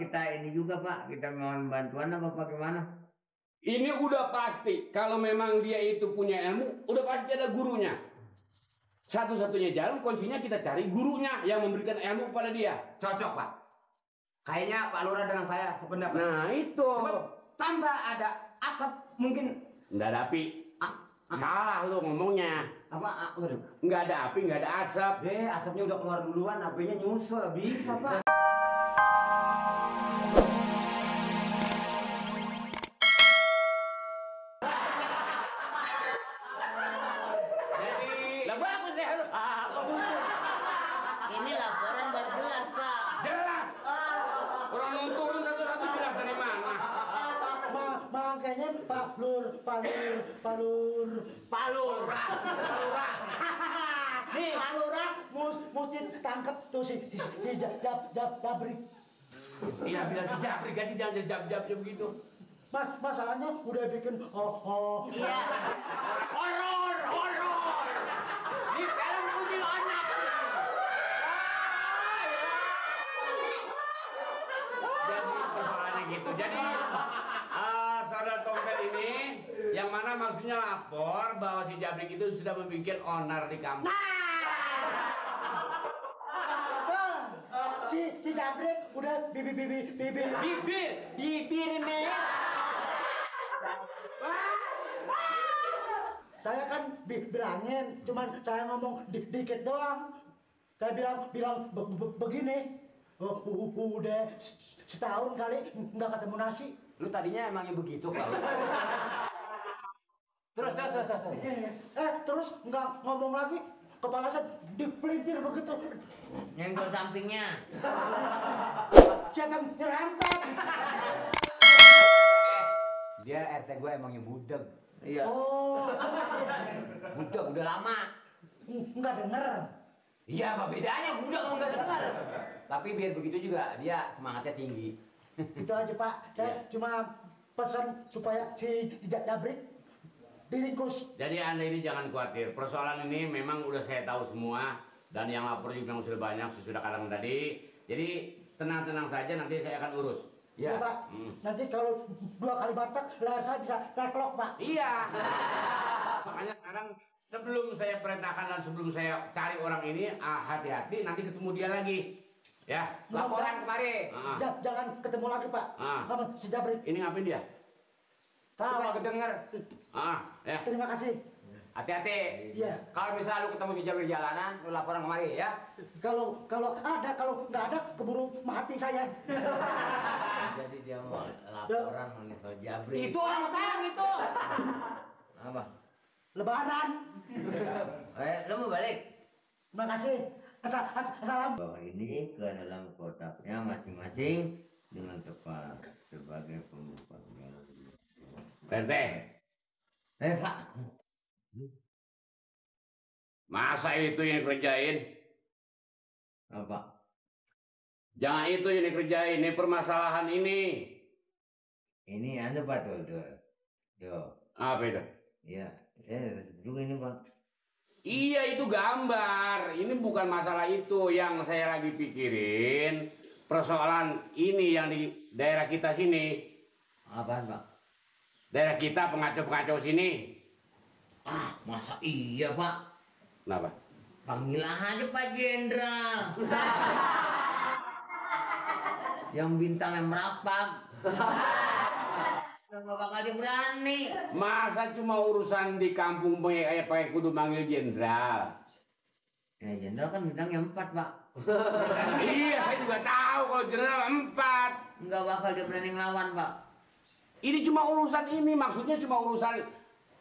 kita ini juga Pak, kita mohon bantuan apa Pak gimana? Ini udah pasti, kalau memang dia itu punya ilmu, udah pasti ada gurunya. Satu-satunya jalan, kuncinya kita cari gurunya yang memberikan ilmu kepada dia. Cocok Pak. Kayaknya Pak Lurah dengan saya sependapat. Nah itu. Sebab tambah ada asap mungkin. Nggak ada api. Salah lu ngomongnya. Apa? Waduh. Nggak ada api, nggak ada asap. Asapnya udah keluar duluan, apinya nyusul. Bisa Pak. Lah bagus deh lu. Ini laporan baru jelas Pak. Jelas. Orang lu turun satu-satu jelas dari mana? Makanya Pak Lur. Nih Pak Lurah mesti tangkap tuh si Jabrik. Iya bilang si Jabrik aja jangan jab-jab begitu. Masalahnya udah bikin Iya. Horor. Ini film kuntilanak. Jadi persoalannya gitu. Jadi saudara Tompel ini yang mana maksudnya lapor bahwa si Jabrik itu sudah membuat onar di kampung. si Jabrik udah bibir merah. Saya kan bilangin, cuman saya ngomong dikit doang. Saya bilang begini. Udah setahun kali nggak ketemu nasi. Lu tadinya emangnya begitu kalau. Terus. Terus nggak ngomong lagi. Kepala saya dipelintir begitu. Nyenggol sampingnya. Siapa yang nyerempet? Dia RT gue emangnya budeg. Iya. Oh, Budeg udah lama. nggak denger. Iya, apa bedanya budeg sama nggak dengar? Tapi biar begitu juga dia semangatnya tinggi. Itu aja Pak. Saya cuma pesan supaya si Jabrik diringkus. Jadi Anda ini jangan khawatir. Persoalan ini memang udah saya tahu semua dan yang lapor juga memang sudah banyak sesudah kadang tadi. Jadi tenang-tenang saja nanti saya akan urus. Ya Pak. Nanti kalau 2 kali batak leher saya bisa teklok Pak. Iya. Makanya sekarang sebelum saya perintahkan dan sebelum saya cari orang ini, hati-hati nanti ketemu dia lagi. Ya, Laporan kemari. Jangan ketemu lagi Pak. Sama si Jabrik. Ini ngapain dia? Tahu agak denger. Ya. Terima kasih. Hati-hati. Iya. Kalau misalnya lu ketemu si Jabrik di jalanan, lu laporan kemari ya. Kalau ada, kalau nggak ada keburu mati saya. Jadi dia mau laporan mengenai soal Jabrik. Itu orang Talang itu. Apa? Lebaran. Lo mau balik? Terima kasih. Assalam. Bawa ini ke dalam kotaknya masing-masing dengan tepat sebagai pembukanya. PT. Pak. Masa itu yang kerjain? Apa? Jangan itu yang dikerjain, ini permasalahan ini. Ini Anda Pak Tuh. Yo. Apa itu? Iya. Saya setuju ini Pak. Iya itu gambar, ini bukan masalah itu yang saya lagi pikirin. Persoalan ini yang di daerah kita sini. Apaan Pak? Daerah kita pengacau-pengacau sini. Masa iya Pak? Kenapa? Panggil aja Pak Jenderal. Yang bintangnya merapat. Nggak bakal dia berani. Masa cuma urusan di kampung kayak pakai kudu manggil jenderal? Ya Jenderal kan bintangnya 4 Pak. Iya saya juga tahu kalau jenderal 4. Nggak bakal dia berani ngelawan Pak. Ini cuma urusan ini, maksudnya cuma urusan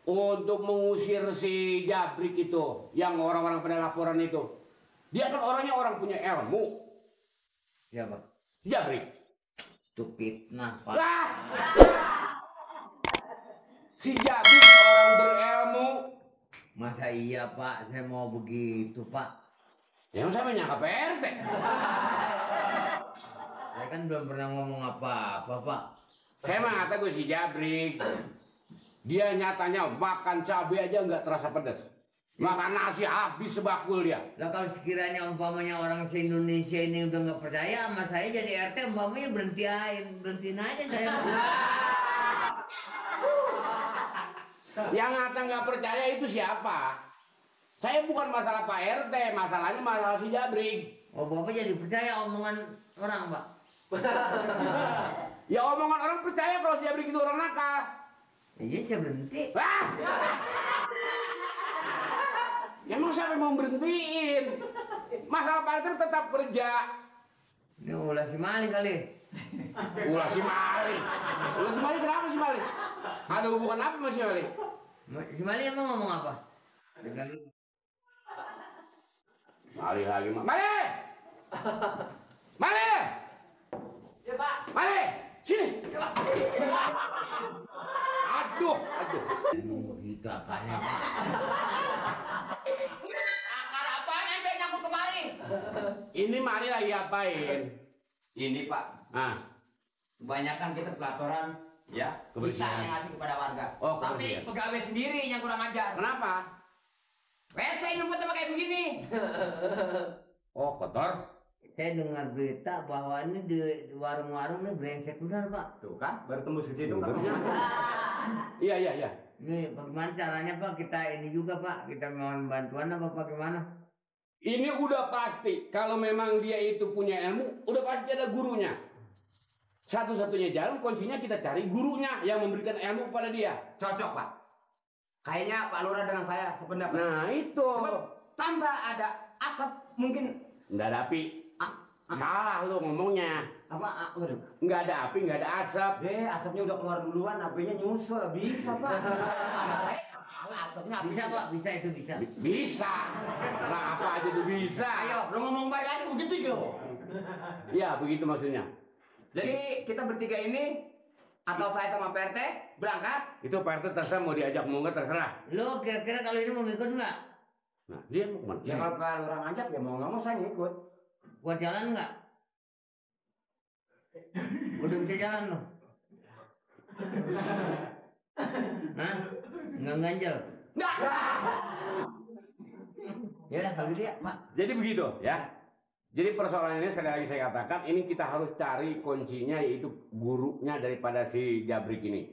untuk mengusir si Jabrik itu, yang orang-orang pada laporan itu. Dia kan orangnya orang punya ilmu. Siapa? Si Jabrik. Itu fitnah Pak. Lah! Si Jabrik orang berilmu. Masa iya Pak? Saya mau begitu Pak. Yang saya menyangka PRT. Saya kan belum pernah ngomong apa-apa Pak. Saya mah kata gue si Jabrik. Dia nyatanya makan cabai aja nggak terasa pedas. Makan nasi habis sebakul dia. Lah kalau sekiranya umpamanya orang se-Indonesia ini udah nggak percaya sama saya jadi RT, umpamanya berhentiin aja saya. Yang ngata nggak percaya itu siapa? Saya bukan masalah Pak RT, masalahnya masalah si Jabrik. Oh, Bapak jadi percaya omongan orang, Pak? Ya omongan orang percaya kalau si Jabrik itu orang nakal. Iya, saya berhenti. Wah! Emang siapa yang mau berhentiin? Masalah Pak RT tetap kerja. Ini ulah si Mali kali. Ulah si Mali. Ulah si Mali kenapa si Mali? Ada hubungan apa sama si Mali? Si Mali emang ngomong apa? Dia bilang, Mali lagi, Mali! Mali! Ya, Pak. Mali! Sini! Aduh! gitu akarnya, Pak. Akar apaan yang nyangkut kemari? Ini Mali lagi apain? Ini, Pak. Ah, Kebanyakan kita pelatoran ya, Kebersihan. kita yang ngasih kepada warga. Oh, Tapi kebersihan. pegawai sendiri yang kurang ajar. kenapa? WC nyumputnya pakai begini. Oh, kotor. Saya dengar berita bahwa ini di warung-warung ini brengsek benar, Pak. Tuh kan, baru tembus ke situ. Iya, iya, iya. Ini bagaimana caranya, Pak? Kita ini juga, Pak. Kita mohon bantuan apa bagaimana? Ini udah pasti kalau memang dia itu punya ilmu, udah pasti ada gurunya. Satu-satunya jalan kuncinya kita cari gurunya yang memberikan ilmu kepada dia. Cocok, Pak. Kayaknya Pak Lurah dengan saya sependapat. Nah, itu. Sebab tambah ada asap mungkin Nggak ada api. Salah lu ngomongnya. apa? Waduh. Nggak ada api, nggak ada asap. Asapnya udah keluar duluan, apinya nyusul. Bisa, Pak. Sama saya salah asapnya. Bisa, Pak. Bisa itu bisa. Bisa. Nah, apa aja tuh bisa. Ayo, lo ngomong balik lagi begitu yo. Ya, begitu maksudnya. Jadi kita bertiga ini atau saya sama PRT berangkat. Itu Pak RT terserah mau diajak mau nggak terserah. Lo kira-kira kalau ini mau ikut nggak? Nah, dia mau kemana? Ya kalau Pak Lurah ngajak ya mau nggak mau saya ngikut. Buat jalan nggak? Udah bisa jalan lo? Nah, nggak ganjel. Nggak. Ya, kalau gitu ya, Pak. Jadi begitu ya. Jadi persoalan ini sekali lagi saya katakan ini kita harus cari kuncinya yaitu gurunya daripada si Jabrik ini.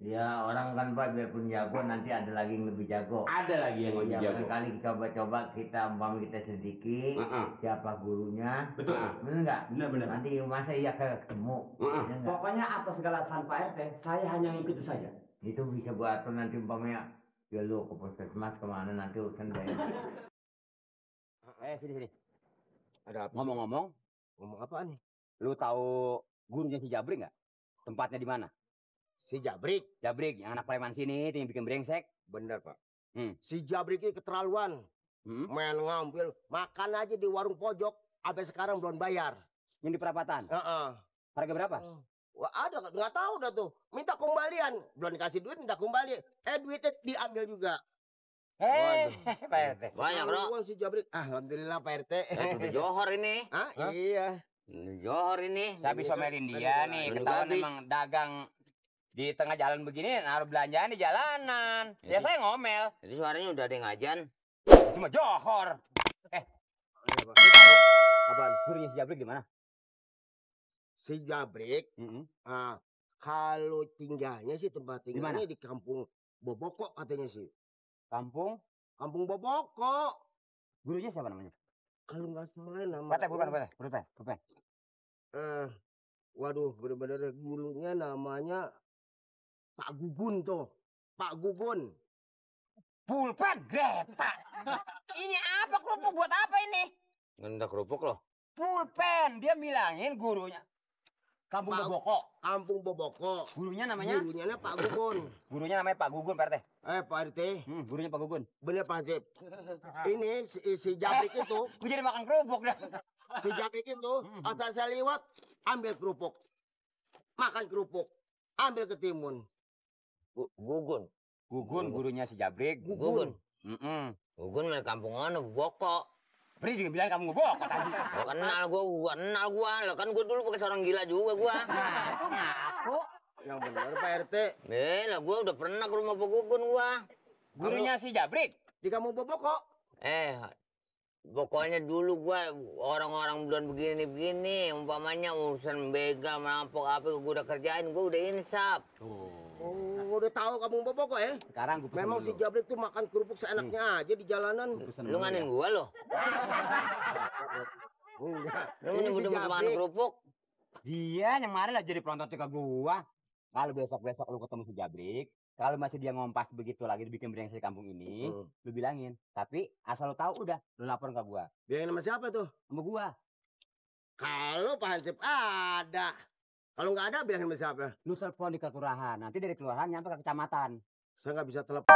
Ya, orang kan, Pak, biarpun jago nanti ada lagi yang lebih jago. Ada lagi yang lebih Ya, jago. kali coba-coba kita kita sedikit siapa gurunya. Betul. Bener nggak? Benar-benar. Nanti masa iya ketemu. Heeh. Ya nggak? Pokoknya apa segala saran Pak RT, saya hanya ngikut saja. Itu bisa buat apa nanti umpamanya ya lu ke puskesmas kemana nanti urusan bayar. Sini. Ada apa? Ngomong-ngomong, Ngomong apaan nih? lu tahu gurunya si Jabrik nggak? Tempatnya di mana? Si Jabrik. Jabrik, yang anak preman sini, itu yang bikin brengsek. Bener, Pak. Hmm. Si Jabrik ini keterlaluan. Hmm? Main ngambil, makan aja di warung pojok. Sampai sekarang belum bayar. Yang di perapatan. Heeh. Harga berapa? Wah, ada nggak tahu dah tuh. Minta kembalian. Belum dikasih duit, minta kembali. Duitnya diambil juga. Pak RT. Banyak, Bro. Keterlaluan si Jabrik. Alhamdulillah, Pak RT. Udah johor ini. Hah? Iya. Johor ini. Saya bisa melin dia nih, Minum ketahuan habis. emang dagang di tengah jalan begini, naruh belanjaan di jalanan. Ya Jadi- saya ngomel. Jadi suaranya udah ada yang ngajan. Cuma johor. Iya, Pak. Apaan? Gurunya si Jabrik gimana? Si Jabrik, kalau tinggalnya sih tempat tinggalnya di kampung Boboko katanya sih. Kampung. Kampung Boboko. Gurunya siapa namanya? Kalau nggak salah nama. Pulpen. Waduh, bener-bener gurunya namanya Pak Gugun tuh. Pak Gugun. Pulpen, Greta. Ini apa kerupuk buat apa ini? Ngendak kerupuk loh. Pulpen, dia bilangin gurunya. Kampung Pak- Boboko. Kampung Boboko. Gurunya namanya? Gurunya Pak Gugun. Gurunya namanya Pak Gugun, Pak RT. Pak RT, Gurunya Pak Gugun. bener Pak Hansip. Ini si Jabrik itu, Gue jadi makan kerupuk dah. si Jabrik itu, asal saya lewat, ambil kerupuk. Makan kerupuk. Ambil ketimun. Gugun. Gugun, gurunya si Jabrik. Gugun. Mm-mm. Gugun dari kampung mana? Boko. Pris juga bilang kamu ngebok tadi. Kenal gua. Lah kan gua dulu bekas orang gila juga gua. Aku ngaku. Yang bener Pak RT. Lah gua udah pernah ke rumah Pak Gugun gua. Gurunya si Jabrik. di kampung Boboko. Pokoknya dulu gua orang-orang belum begini-begini, umpamanya urusan begal, merampok apa gua udah kerjain, gua udah insaf. Oh, udah tahu kampung Boboko ya? Sekarang gue pesen Memang si dulu. Jabrik tuh makan kerupuk seenaknya aja di jalanan. Gua pesen Lu dulu nganin ya. gua lo. Enggak. Lu Ini si nyebut makan Jabrik. kerupuk. Dia yang kemarin lah jadi penonton ke gua. Kalau besok-besok lu ketemu si Jabrik, kalau masih dia ngompas begitu lagi bikin brengsek di kampung ini, lu bilangin. Tapi asal lu tahu udah, lu laporin ke gua. Bilangin sama siapa tuh? Sama gua. Kalau Pak Hansip ada. Kalau nggak ada bilangin sama siapa? Lu telepon di kelurahan, nanti dari kelurahan nyampe ke kecamatan. Saya nggak bisa telepon.